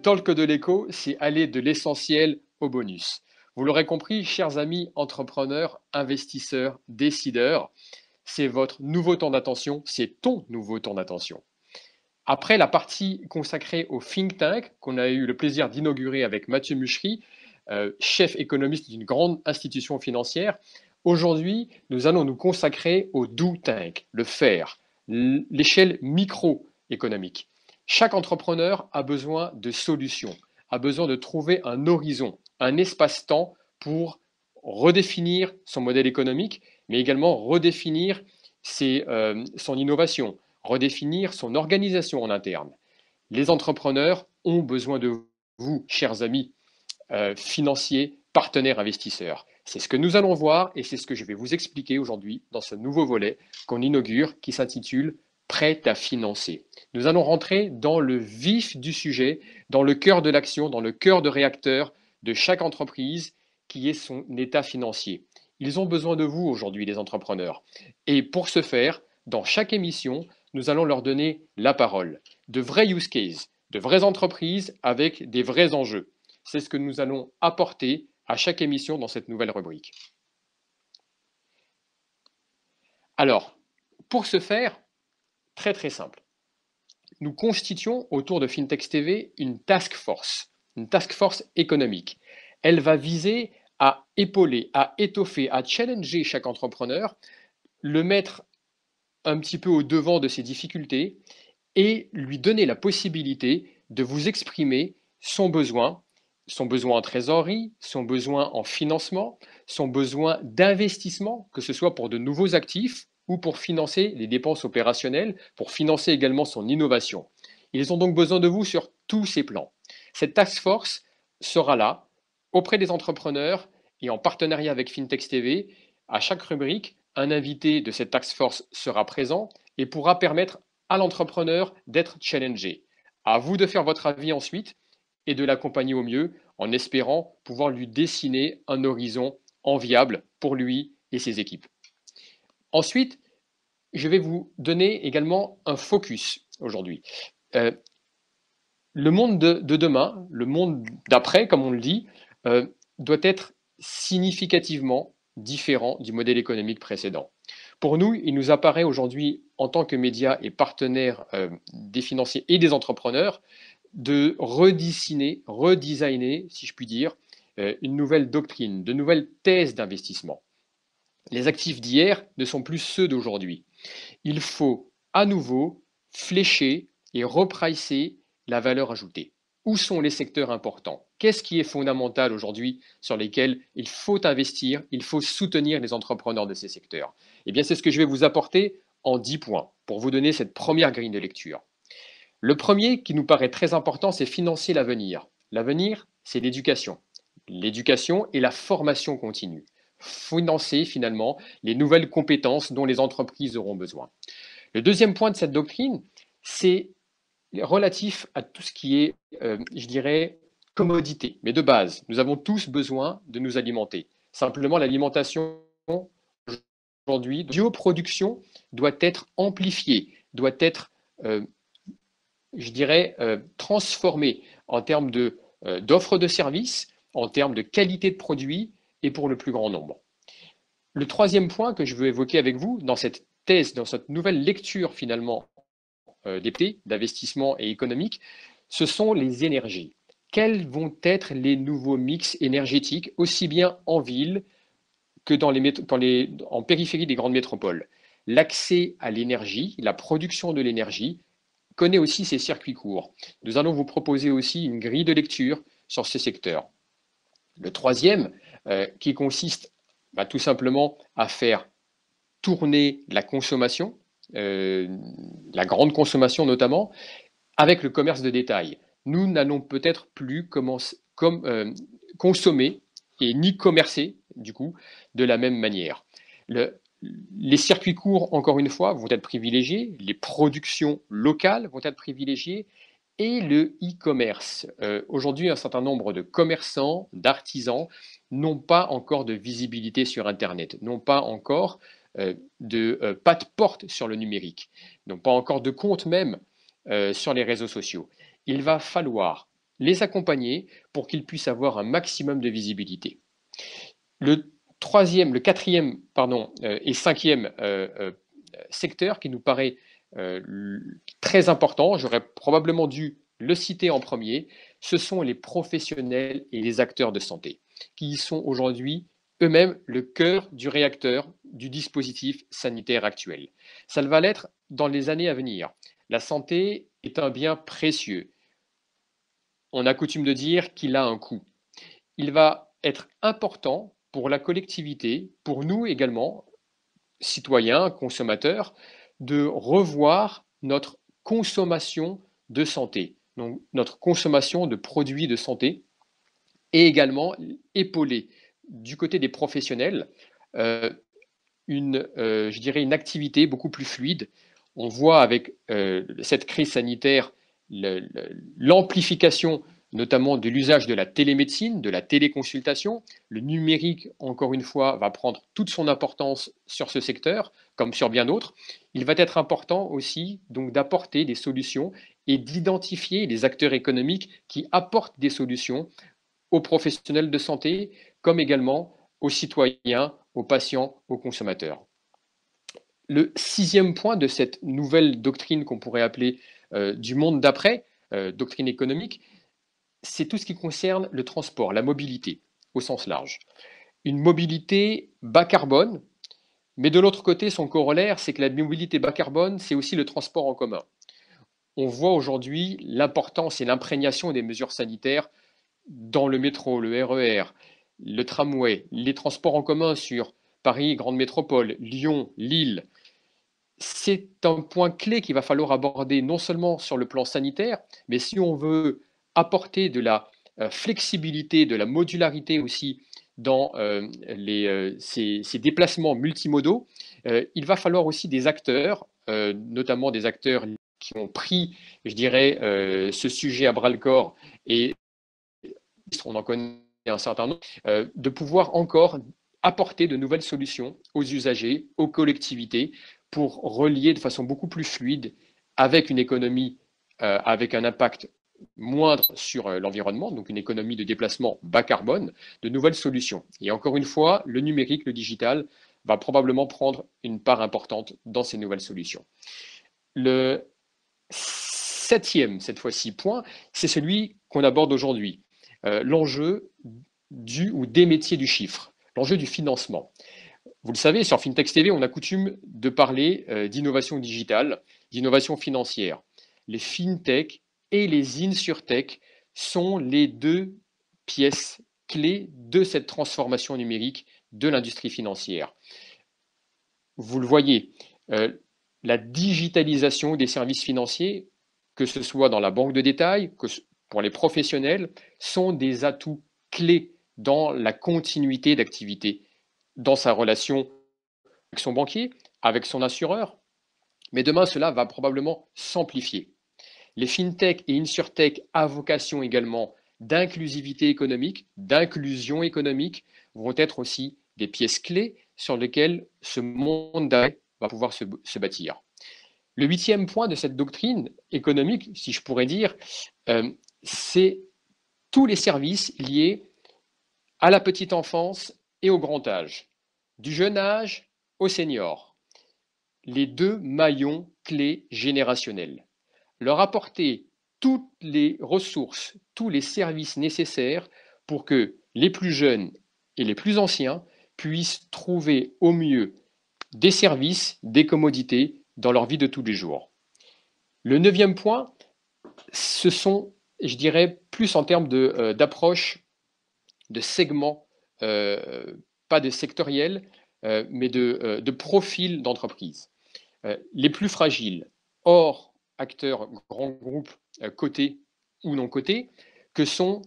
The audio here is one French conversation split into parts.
talk de l'écho, c'est aller de l'essentiel au bonus. Vous l'aurez compris, chers amis entrepreneurs, investisseurs, décideurs, c'est votre nouveau temps d'attention, c'est ton nouveau temps d'attention. Après la partie consacrée au think tank qu'on a eu le plaisir d'inaugurer avec Mathieu Muchery, chef économiste d'une grande institution financière, aujourd'hui, nous allons nous consacrer au do tank, le faire, l'échelle microéconomique. Chaque entrepreneur a besoin de solutions, a besoin de trouver un horizon, un espace-temps pour redéfinir son modèle économique, mais également redéfinir son innovation, redéfinir son organisation en interne. Les entrepreneurs ont besoin de vous, chers amis financiers, partenaires investisseurs. C'est ce que nous allons voir et c'est ce que je vais vous expliquer aujourd'hui dans ce nouveau volet qu'on inaugure qui s'intitule Prêt à financer. Nous allons rentrer dans le vif du sujet, dans le cœur de l'action, dans le cœur de réacteur de chaque entreprise qui est son état financier. Ils ont besoin de vous aujourd'hui, les entrepreneurs. Et pour ce faire, dans chaque émission, nous allons leur donner la parole. De vrais use cases, de vraies entreprises avec des vrais enjeux. C'est ce que nous allons apporter à chaque émission dans cette nouvelle rubrique. Alors, pour ce faire, très simple, nous constituons autour de Fintech TV une task force économique. Elle va viser à épauler, à étoffer, à challenger chaque entrepreneur, le mettre un petit peu au devant de ses difficultés et lui donner la possibilité de vous exprimer son besoin en trésorerie, son besoin en financement, son besoin d'investissement, que ce soit pour de nouveaux actifs ou pour financer les dépenses opérationnelles, pour financer également son innovation. Ils ont donc besoin de vous sur tous ces plans. Cette task force sera là, auprès des entrepreneurs et en partenariat avec Fintech TV. À chaque rubrique, un invité de cette task force sera présent et pourra permettre à l'entrepreneur d'être challengé. À vous de faire votre avis ensuite et de l'accompagner au mieux en espérant pouvoir lui dessiner un horizon enviable pour lui et ses équipes. Ensuite, je vais vous donner également un focus aujourd'hui. Euh, le monde de demain, le monde d'après, comme on le dit, doit être significativement différent du modèle économique précédent. Pour nous, il nous apparaît aujourd'hui, en tant que médias et partenaires des financiers et des entrepreneurs, de redessiner, redesigner, si je puis dire, une nouvelle doctrine, de nouvelles thèses d'investissement. Les actifs d'hier ne sont plus ceux d'aujourd'hui. Il faut à nouveau flécher et repricer la valeur ajoutée. Où sont les secteurs importants? Qu'est-ce qui est fondamental aujourd'hui sur lesquels il faut investir, il faut soutenir les entrepreneurs de ces secteurs? Eh bien, c'est ce que je vais vous apporter en 10 points pour vous donner cette première grille de lecture. Le premier qui nous paraît très important, c'est financer l'avenir. L'avenir, c'est l'éducation. L'éducation et la formation continue. Financer finalement les nouvelles compétences dont les entreprises auront besoin. Le deuxième point de cette doctrine, c'est relatif à tout ce qui est, je dirais, commodité, mais de base. Nous avons tous besoin de nous alimenter. Simplement, l'alimentation aujourd'hui, la bioproduction doit être amplifiée, doit être, je dirais, transformée en termes d'offres de services, en termes de qualité de produits et pour le plus grand nombre. Le troisième point que je veux évoquer avec vous dans cette thèse, dans cette nouvelle lecture finalement d'investissement et économique, ce sont les énergies. Quels vont être les nouveaux mix énergétiques, aussi bien en ville que en périphérie des grandes métropoles? L'accès à l'énergie, la production de l'énergie, connaît aussi ses circuits courts. Nous allons vous proposer aussi une grille de lecture sur ces secteurs. Le troisième, qui consiste tout simplement à faire tourner la consommation, la grande consommation notamment, avec le commerce de détail. Nous n'allons peut-être plus consommer et ni commercer, du coup, de la même manière. Les circuits courts, encore une fois, vont être privilégiés, les productions locales vont être privilégiées, et le e-commerce. Aujourd'hui, un certain nombre de commerçants, d'artisans n'ont pas encore de visibilité sur Internet, n'ont pas encore pas de porte sur le numérique, n'ont pas encore de compte même sur les réseaux sociaux. Il va falloir les accompagner pour qu'ils puissent avoir un maximum de visibilité. Le troisième, le quatrième, pardon, et cinquième secteur qui nous paraît très important, j'aurais probablement dû le citer en premier, ce sont les professionnels et les acteurs de santé, qui sont aujourd'hui eux-mêmes le cœur du réacteur du dispositif sanitaire actuel. Ça va l'être dans les années à venir. La santé est un bien précieux. On a coutume de dire qu'il a un coût. Il va être important pour la collectivité, pour nous également, citoyens, consommateurs, de revoir notre consommation de santé, donc notre consommation de produits de santé, et également épauler du côté des professionnels je dirais une activité beaucoup plus fluide. On voit avec cette crise sanitaire l'amplification notamment de l'usage de la télémédecine, de la téléconsultation. Le numérique, encore une fois, va prendre toute son importance sur ce secteur, comme sur bien d'autres. Il va être important aussi donc d'apporter des solutions et d'identifier les acteurs économiques qui apportent des solutions aux professionnels de santé, comme également aux citoyens, aux patients, aux consommateurs. Le sixième point de cette nouvelle doctrine qu'on pourrait appeler du monde d'après, doctrine économique, c'est tout ce qui concerne le transport, la mobilité au sens large. Une mobilité bas carbone, mais de l'autre côté, son corollaire, c'est que la mobilité bas carbone, c'est aussi le transport en commun. On voit aujourd'hui l'importance et l'imprégnation des mesures sanitaires dans le métro, le RER, le tramway, les transports en commun sur Paris, grande métropole, Lyon, Lille. C'est un point clé qu'il va falloir aborder non seulement sur le plan sanitaire, mais si on veut apporter de la flexibilité, de la modularité aussi dans ces déplacements multimodaux, il va falloir aussi des acteurs, notamment des acteurs qui ont pris, je dirais, ce sujet à bras-le-corps et on en connaît un certain nombre, de pouvoir encore apporter de nouvelles solutions aux usagers, aux collectivités, pour relier de façon beaucoup plus fluide avec une économie avec un impact moindre sur l'environnement, donc une économie de déplacement bas carbone, de nouvelles solutions. Et encore une fois, le numérique, le digital, va probablement prendre une part importante dans ces nouvelles solutions. Le septième, cette fois-ci, point, c'est celui qu'on aborde aujourd'hui, l'enjeu du ou des métiers du chiffre, l'enjeu du financement. Vous le savez, sur FinTech TV, on a coutume de parler d'innovation digitale, d'innovation financière. Les FinTech et les InsurTech sont les deux pièces clés de cette transformation numérique de l'industrie financière. Vous le voyez, la digitalisation des services financiers, que ce soit dans la banque de détail, que pour les professionnels, sont des atouts clés dans la continuité d'activité, dans sa relation avec son banquier, avec son assureur. Mais demain, cela va probablement s'amplifier. Les FinTech et InsurTech à vocation également d'inclusivité économique, d'inclusion économique, vont être aussi des pièces clés sur lesquelles ce monde d'après va pouvoir se bâtir. Le huitième point de cette doctrine économique, si je pourrais dire, c'est tous les services liés à la petite enfance et au grand âge, du jeune âge au senior, les deux maillons clés générationnels. Leur apporter toutes les ressources, tous les services nécessaires pour que les plus jeunes et les plus anciens puissent trouver au mieux des services, des commodités dans leur vie de tous les jours. Le neuvième point, ce sont, je dirais, plus en termes d'approche, de segments, pas de sectoriels, mais de profils d'entreprise. Les plus fragiles, hors acteurs, grands groupes cotés ou non cotés, que sont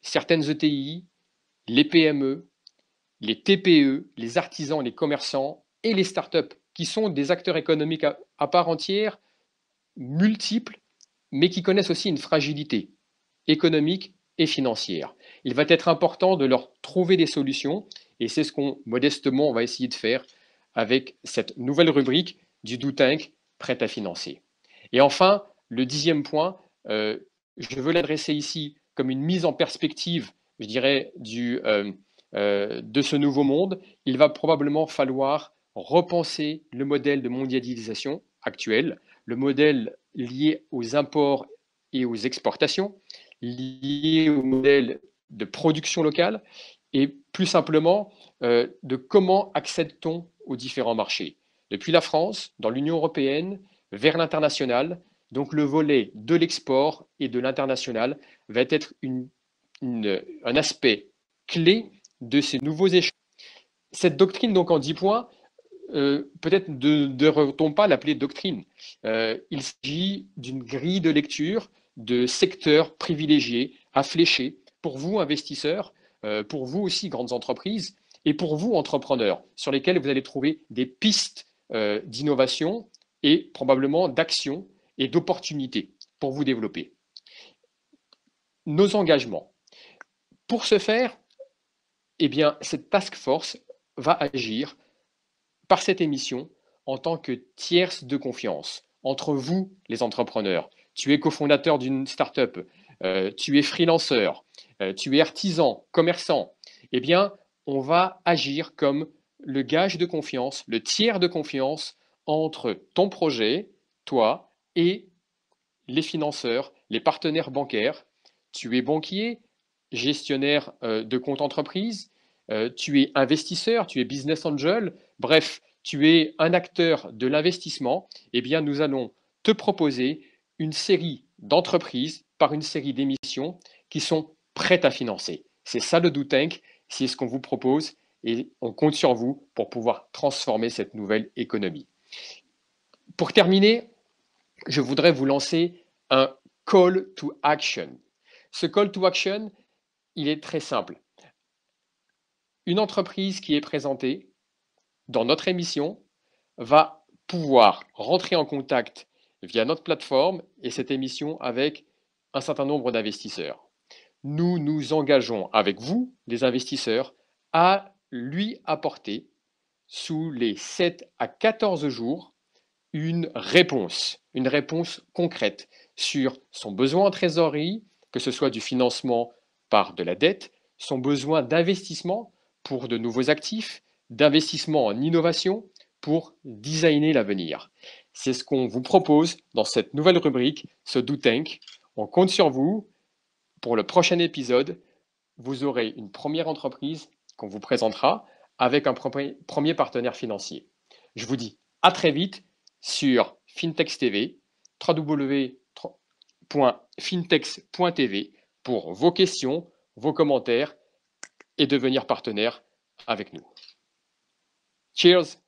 certaines ETI, les PME, les TPE, les artisans, les commerçants et les startups, qui sont des acteurs économiques à part entière, multiples, mais qui connaissent aussi une fragilité économique et financière. Il va être important de leur trouver des solutions, et c'est ce qu'on, modestement, on va essayer de faire avec cette nouvelle rubrique du Do Tank prêt à financer. Et enfin, le dixième point, je veux l'adresser ici comme une mise en perspective, je dirais, de ce nouveau monde. Il va probablement falloir repenser le modèle de mondialisation actuel, le modèle lié aux imports et aux exportations, lié au modèle de production locale et plus simplement de comment accède-t-on aux différents marchés. Depuis la France, dans l'Union européenne, vers l'international, donc le volet de l'export et de l'international va être un aspect clé de ces nouveaux échanges. Cette doctrine, donc en 10 points, peut-être ne devrait-on pas l'appeler doctrine. Il s'agit d'une grille de lecture de secteurs privilégiés à flécher pour vous, investisseurs, pour vous aussi, grandes entreprises, et pour vous, entrepreneurs, sur lesquels vous allez trouver des pistes d'innovation et probablement d'action et d'opportunités pour vous développer. Nos engagements. Pour ce faire, eh bien, cette task force va agir par cette émission en tant que tierce de confiance entre vous, les entrepreneurs. Tu es cofondateur d'une start-up, tu es freelanceur, tu es artisan, commerçant. Eh bien, on va agir comme le gage de confiance, le tiers de confiance entre ton projet, toi, et les financeurs, les partenaires bancaires. Tu es banquier, gestionnaire de compte entreprise, tu es investisseur, tu es business angel, bref, tu es un acteur de l'investissement. Eh bien, nous allons te proposer une série d'entreprises par une série d'émissions qui sont prêtes à financer. C'est ça le Do Tank, c'est ce qu'on vous propose et on compte sur vous pour pouvoir transformer cette nouvelle économie. Pour terminer, je voudrais vous lancer un call to action. Ce call to action, il est très simple. Une entreprise qui est présentée dans notre émission va pouvoir rentrer en contact via notre plateforme et cette émission avec un certain nombre d'investisseurs. Nous nous engageons avec vous, les investisseurs, à lui apporter sous les 7 à 14 jours une réponse concrète sur son besoin en trésorerie, que ce soit du financement par de la dette, son besoin d'investissement pour de nouveaux actifs, d'investissement en innovation pour designer l'avenir. C'est ce qu'on vous propose dans cette nouvelle rubrique, ce Do Tank. On compte sur vous. Pour le prochain épisode, vous aurez une première entreprise qu'on vous présentera avec un premier partenaire financier. Je vous dis à très vite sur Fintex TV, www.fintex.tv pour vos questions, vos commentaires et devenir partenaire avec nous. Cheers!